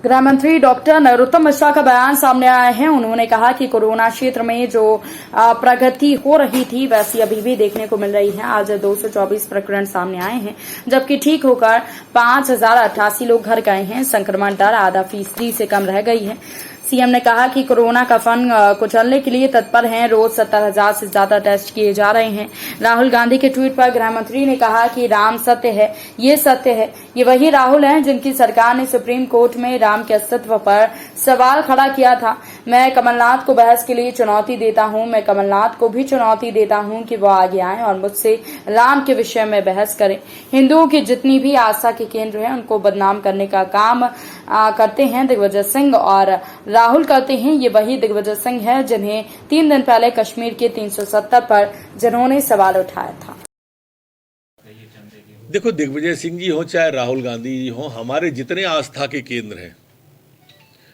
गृह मंत्री डॉक्टर नरोत्तम मिश्रा का बयान सामने आया है। उन्होंने कहा कि कोरोना क्षेत्र में जो प्रगति हो रही थी वैसी अभी भी देखने को मिल रही है। आज 224 प्रकरण सामने आए हैं, जबकि ठीक होकर 5088 लोग घर गए हैं। संक्रमण दर आधा फीसदी से कम रह गई है। सीएम ने कहा कि कोरोना का फन कुचलने के लिए तत्पर हैं। रोज 70,000 से ज्यादा टेस्ट किए जा रहे हैं। राहुल गांधी के ट्वीट पर गृह मंत्री ने कहा कि राम सत्य है, ये सत्य है। ये वही राहुल हैं जिनकी सरकार ने सुप्रीम कोर्ट में राम के अस्तित्व पर सवाल खड़ा किया था। मैं कमलनाथ को बहस के लिए चुनौती देता हूं। मैं कमलनाथ को भी चुनौती देता हूं कि वो आगे आए और मुझसे राम के विषय में बहस करें। हिंदुओं की जितनी भी आस्था के केंद्र हैं उनको बदनाम करने का काम करते हैं दिग्विजय सिंह और राहुल करते हैं। ये वही दिग्विजय सिंह है जिन्हें 3 दिन पहले कश्मीर के 370 पर जिन्होंने सवाल उठाया था। देखो, दिग्विजय सिंह जी हो चाहे राहुल गांधी जी हो, हमारे जितने आस्था के केंद्र हैं,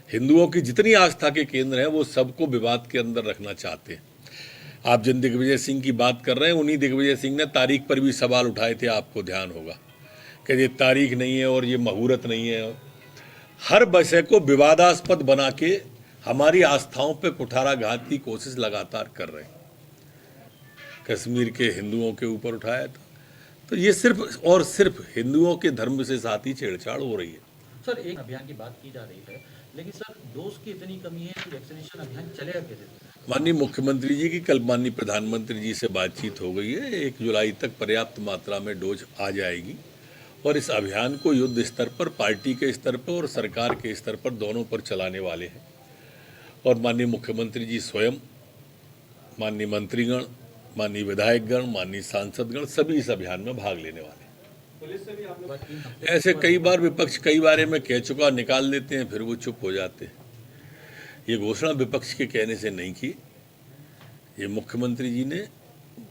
हिंदुओं की जितनी आस्था के केंद्र हैं, वो सबको विवाद के अंदर रखना चाहते हैं। आप जिन दिग्विजय सिंह की बात कर रहे हैं, उन्हीं दिग्विजय सिंह ने तारीख पर भी सवाल उठाए थे। आपको ध्यान होगा कि ये तारीख नहीं है और ये मुहूर्त नहीं है। हर विषय को विवादास्पद बना के हमारी आस्थाओं पे कुठाराघात की कोशिश लगातार कर रहे हैं। कश्मीर के हिंदुओं के ऊपर उठाया था, तो ये सिर्फ और सिर्फ हिंदुओं के धर्म से साथ ही छेड़छाड़ हो रही है। सर, एक अभियान की बात की जा रही है, लेकिन सर डोज की इतनी कमी है कि वैक्सीनेशन अभियान चलेगा कैसे? माननीय मुख्यमंत्री जी की कल माननीय प्रधानमंत्री जी से बातचीत हो गई है। 1 जुलाई तक पर्याप्त मात्रा में डोज आ जाएगी और इस अभियान को युद्ध स्तर पर, पार्टी के स्तर पर और सरकार के स्तर पर दोनों पर चलाने वाले हैं। और माननीय मुख्यमंत्री जी स्वयं, माननीय मंत्रीगण, माननीय विधायकगण, माननीय सांसदगण सभी इस अभियान में भाग लेने वाले हैं। पुलिस से भी आप लोग ऐसे कई बार विपक्ष कई बारे में कह चुका, निकाल देते हैं, फिर वो चुप हो जाते हैं। ये घोषणा विपक्ष के कहने से नहीं की, ये मुख्यमंत्री जी ने,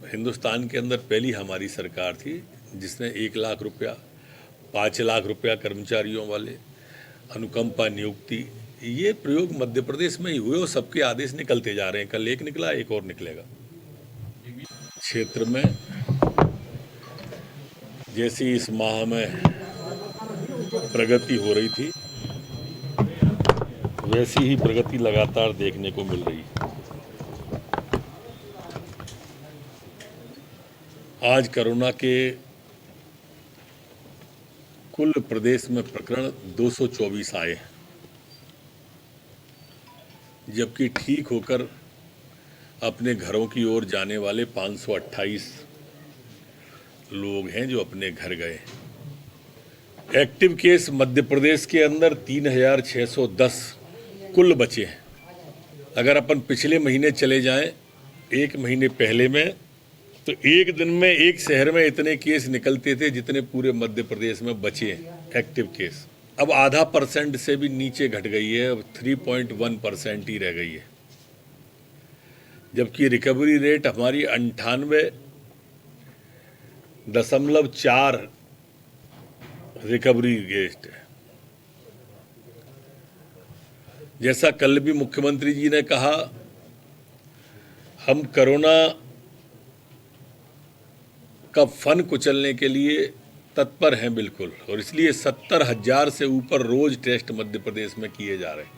हिंदुस्तान के अंदर पहली हमारी सरकार थी जिसने 1 लाख रुपया, 5 लाख रुपया कर्मचारियों वाले, अनुकंपा नियुक्ति, ये प्रयोग मध्य प्रदेश में ही हुए और सबके आदेश निकलते जा रहे हैं। कल एक निकला, एक और निकलेगा। क्षेत्र में जैसी इस माह में प्रगति हो रही थी, वैसी ही प्रगति लगातार देखने को मिल रही है। आज कोरोना के कुल प्रदेश में प्रकरण 224 आए हैं, जबकि ठीक होकर अपने घरों की ओर जाने वाले 528 लोग हैं जो अपने घर गए। एक्टिव केस मध्य प्रदेश के अंदर 3610 कुल बचे हैं। अगर अपन पिछले महीने चले जाएं, 1 महीने पहले में, तो एक दिन में एक शहर में इतने केस निकलते थे जितने पूरे मध्य प्रदेश में बचे हैं एक्टिव केस। अब आधा % से भी नीचे घट गई है, अब 3.1% ही रह गई है। जबकि रिकवरी रेट हमारी 98.4 रिकवरी रेट है। जैसा कल भी मुख्यमंत्री जी ने कहा, हम कोरोना का फन कुचलने के लिए तत्पर हैं बिल्कुल, और इसलिए 70,000 से ऊपर रोज टेस्ट मध्य प्रदेश में किए जा रहे हैं।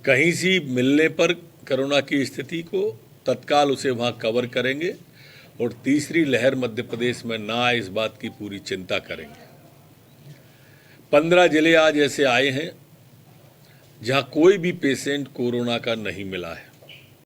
कहीं से मिलने पर कोरोना की स्थिति को तत्काल उसे वहां कवर करेंगे और तीसरी लहर मध्य प्रदेश में ना आए, इस बात की पूरी चिंता करेंगे। 15 जिले आज ऐसे आए हैं जहां कोई भी पेशेंट कोरोना का नहीं मिला है।